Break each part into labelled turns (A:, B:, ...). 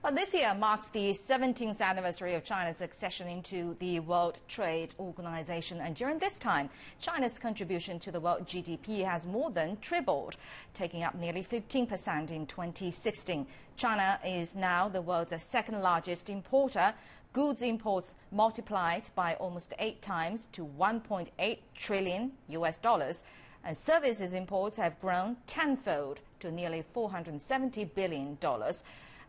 A: Well, this year marks the 17th anniversary of China's accession into the World Trade Organization. And during this time, China's contribution to the world GDP has more than tripled, taking up nearly 15% in 2016. China is now the world's second largest importer. Goods imports multiplied by almost 8 times to $1.8 trillion US. And services imports have grown tenfold to nearly $470 billion.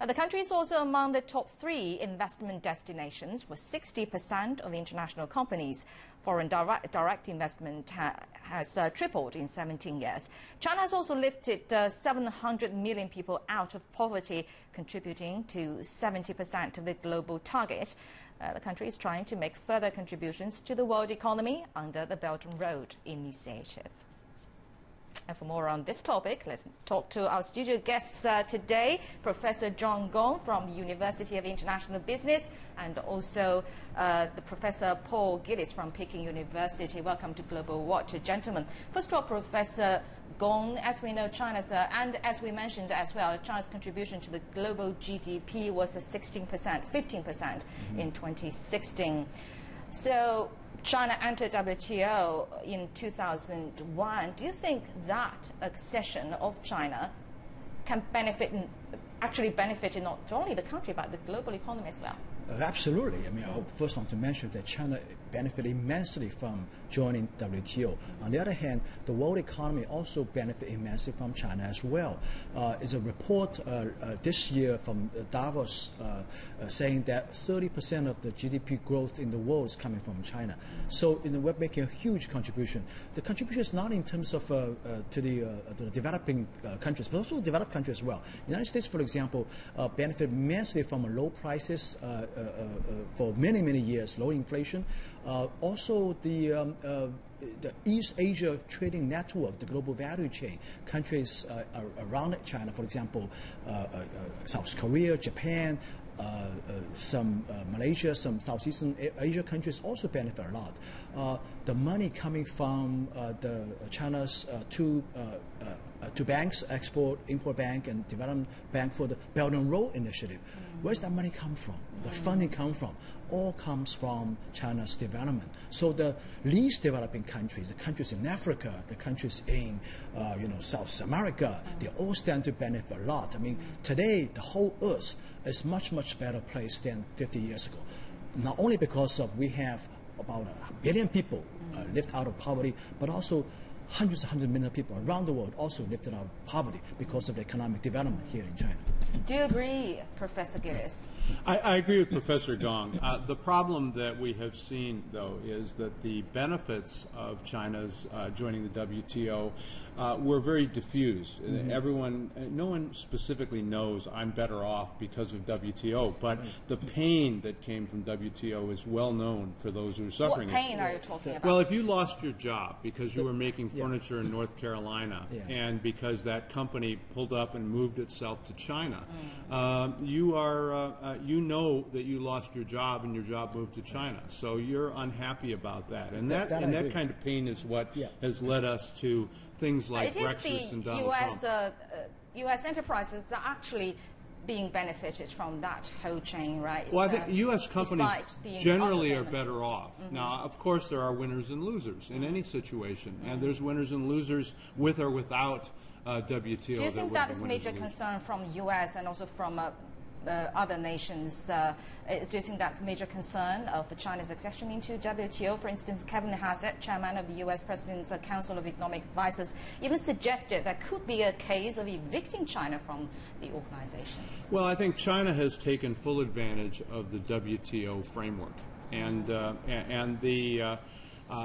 A: The country is also among the top 3 investment destinations for 60% of international companies. Foreign direct investment has tripled in 17 years. China has also lifted 700 million people out of poverty, contributing to 70% of the global target. The country is trying to make further contributions to the world economy under the Belt and Road Initiative. And for more on this topic, let's talk to our studio guests today, Professor John Gong from the University of International Business, and also the Professor Paul Gillis from Peking University. Welcome to Global Watch, gentlemen. First of all, Professor Gong, as we know, China's, and as we mentioned as well, China's contribution to the global GDP was 15% in 2016. So China entered WTO in 2001. Do you think that accession of China can actually benefit not only the country but the global economy as well?
B: Absolutely. I mean, I first want to mention that China benefited immensely from joining WTO. On the other hand, the world economy also benefited immensely from China as well. It's a report this year from Davos saying that 30% of the GDP growth in the world is coming from China. So we're making a huge contribution. The contribution is not in terms of to the developing countries, but also developed countries as well. The United States, for example, benefited immensely from low prices for many, many years, low inflation. Also, the East Asia trading network, the global value chain, countries around China, for example, South Korea, Japan, some Malaysia, some Southeastern Asia countries also benefit a lot. The money coming from China's two banks, Export-Import Bank and Development Bank for the Belt and Road Initiative. Where's that money come from? The funding come from? All comes from China's development. So the least developing countries, the countries in Africa, the countries in South America, they all stand to benefit a lot. I mean, today the whole Earth is much better place than 50 years ago. Not only because of we have about 1 billion people lived out of poverty, but also hundreds of million people around the world also lifted out of poverty because of the economic development here in China.
A: Do you agree, Professor Gillis?
C: I agree with Professor Gong. The problem that we have seen, though, is that the benefits of China's joining the WTO were very diffused. No one specifically knows I'm better off because of WTO, but the pain that came from WTO is well known for those who are suffering.
A: What pain are you talking about?
C: Well, if you lost your job because you were making furniture in North Carolina and because that company pulled up and moved itself to China, you know that you lost your job and your job moved to China. So you're unhappy about that. And that kind of pain is what has led us to things like Brexit and Donald Trump.
A: U.S. enterprises are actually being benefited from that whole chain, right?
C: Well, I think U.S. companies generally are better off. Now, of course, there are winners and losers in any situation, and there's winners and losers with or without WTO.
A: Do you think that is a major concern from U.S. and also from other nations? Do you think that's a major concern for China's accession into WTO? For instance, Kevin Hassett, chairman of the U.S. President's Council of Economic Advisers, even suggested there could be a case of evicting China from the organization.
C: Well, I think China has taken full advantage of the WTO framework and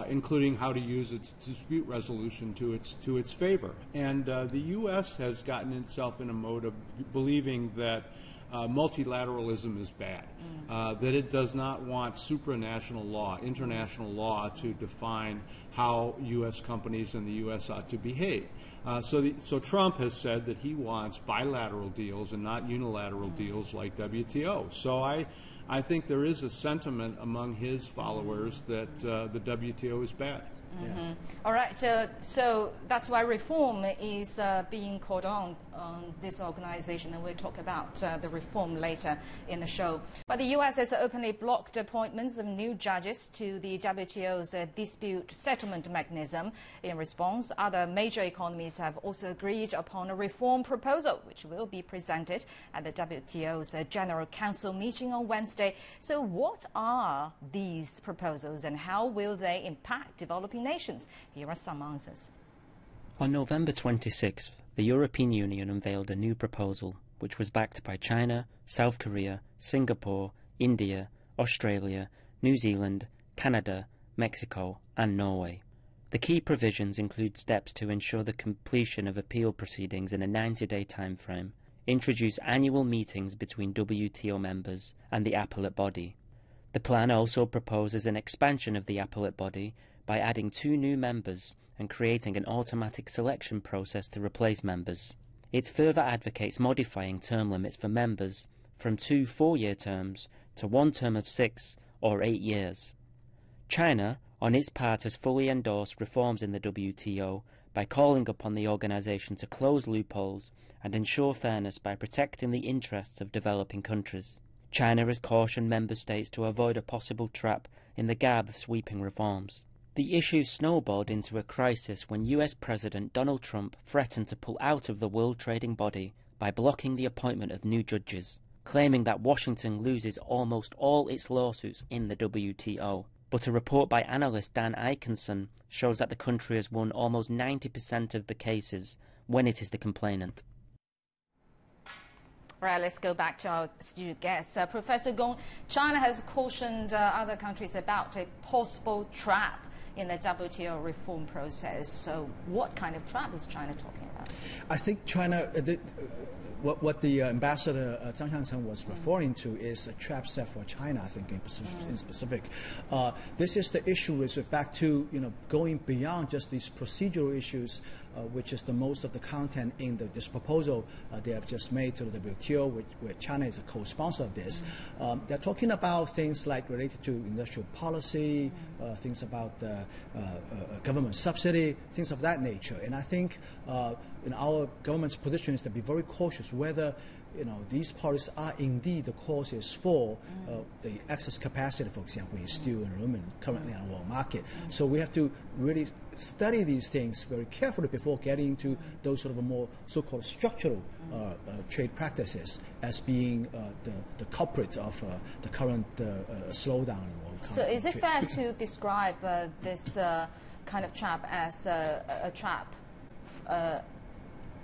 C: including how to use its dispute resolution to its favor. And the U.S. has gotten itself in a mode of believing that multilateralism is bad, that it does not want supranational law, international law, to define how U.S. companies and the U.S. ought to behave. So Trump has said that he wants bilateral deals and not unilateral deals like WTO. So I think there is a sentiment among his followers that the WTO is bad.
A: Mm-hmm. All right, so that's why reform is being called on this organization, and we'll talk about the reform later in the show. But the U.S. has openly blocked appointments of new judges to the WTO's dispute settlement mechanism. In response, other major economies have also agreed upon a reform proposal, which will be presented at the WTO's General Council meeting on Wednesday. So what are these proposals, and how will they impact developing nations? Here are some answers.
D: On November 26th, the European Union unveiled a new proposal, which was backed by China, South Korea, Singapore, India, Australia, New Zealand, Canada, Mexico, and Norway. The key provisions include steps to ensure the completion of appeal proceedings in a 90-day timeframe, introduce annual meetings between WTO members and the appellate body. The plan also proposes an expansion of the appellate body by adding 2 new members and creating an automatic selection process to replace members. It further advocates modifying term limits for members from 2 4-year terms to 1 term of 6 or 8 years. China, on its part, has fully endorsed reforms in the WTO by calling upon the organisation to close loopholes and ensure fairness by protecting the interests of developing countries. China has cautioned member states to avoid a possible trap in the garb of sweeping reforms. The issue snowballed into a crisis when US President Donald Trump threatened to pull out of the World Trading Body by blocking the appointment of new judges, claiming that Washington loses almost all its lawsuits in the WTO. But a report by analyst Dan Ikenson shows that the country has won almost 90% of the cases when it is the complainant.
A: Right, let's go back to our studio guest. Professor Gong, China has cautioned other countries about a possible trap in the WTO reform process. So what kind of trap is China talking about?
B: I think China, what the Ambassador Zhang Xiangcheng was referring to is a trap set for China, I think, in specific. This is the issue with back to going beyond just these procedural issues, which is the most of the content in this proposal they have just made to the WTO, where China is a co-sponsor of this. They're talking about things like related to industrial policy, things about government subsidy, things of that nature. And I think our government's position is to be very cautious whether these parties are indeed the causes for the excess capacity, for example, in steel and aluminum currently on the world market. So we have to really study these things very carefully before getting into those sort of more so-called structural trade practices as being the culprit of the current slowdown in world economy.
A: So is it fair to describe this kind of trap as a trap,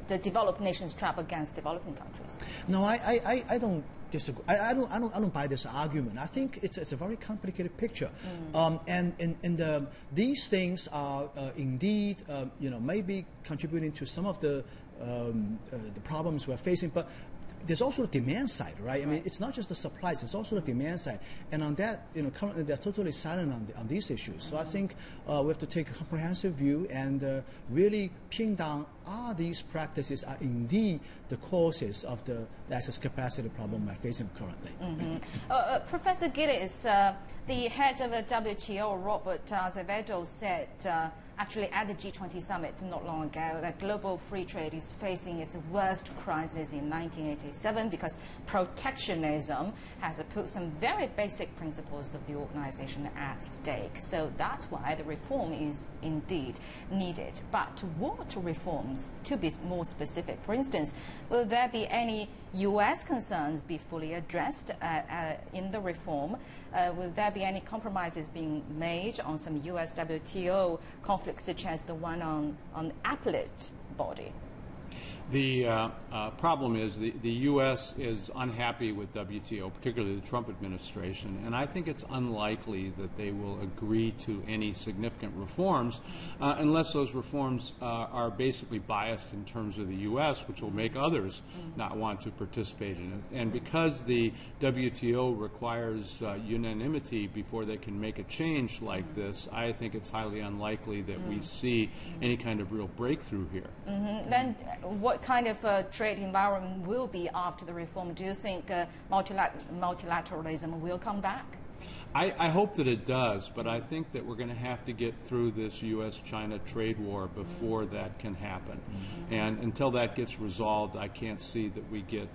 A: the developed nations trap against developing countries?
B: No, I don't disagree. I don't buy this argument. I think it's a very complicated picture, and these things are indeed maybe contributing to some of the problems we're facing, but there's also the demand side, right? I mean, it's not just the supplies; it's also the demand side. And on that, currently they're totally silent on these issues. So I think we have to take a comprehensive view and really pin down: are these practices are indeed the causes of the excess capacity problem we're facing currently?
A: Professor Gillis, the head of the WTO, Robert Azevedo, said actually at the G20 summit not long ago that global free trade is facing its worst crisis in 1987 because protectionism has put some very basic principles of the organization at stake. So that's why the reform is indeed needed. But what reforms, to be more specific? For instance, will there be any U.S. concerns be fully addressed in the reform? Will there be any compromises being made on some U.S. WTO conflicts, such as the one on appellate body?
C: The problem is the U.S. is unhappy with WTO, particularly the Trump administration, and I think it's unlikely that they will agree to any significant reforms unless those reforms are basically biased in terms of the U.S., which will make others not want to participate in it. And because the WTO requires unanimity before they can make a change like this, I think it's highly unlikely that we see any kind of real breakthrough here.
A: Then what kind of trade environment will be after the reform? Do you think multilateralism will come back?
C: I hope that it does, but I think that we're going to have to get through this U.S.-China trade war before that can happen. And until that gets resolved, I can't see that we get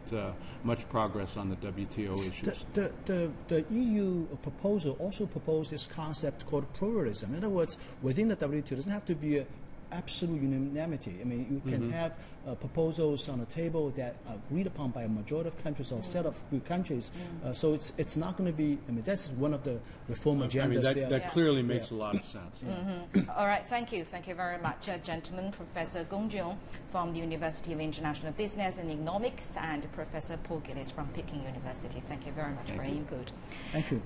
C: much progress on the WTO issues.
B: The EU proposal also proposed this concept called pluralism. In other words, within the WTO, it doesn't have to be absolute unanimity. I mean, you can have proposals on the table that are agreed upon by a majority of countries or a set of few countries. So it's not going to be. I mean, that's one of the reform agendas.
C: I mean, that clearly makes a lot of sense.
A: All right, thank you very much, gentlemen. Professor Gong Jiong from the University of International Business and Economics, and Professor Paul Gillis from Peking University. Thank you very much for your input.
B: Thank you.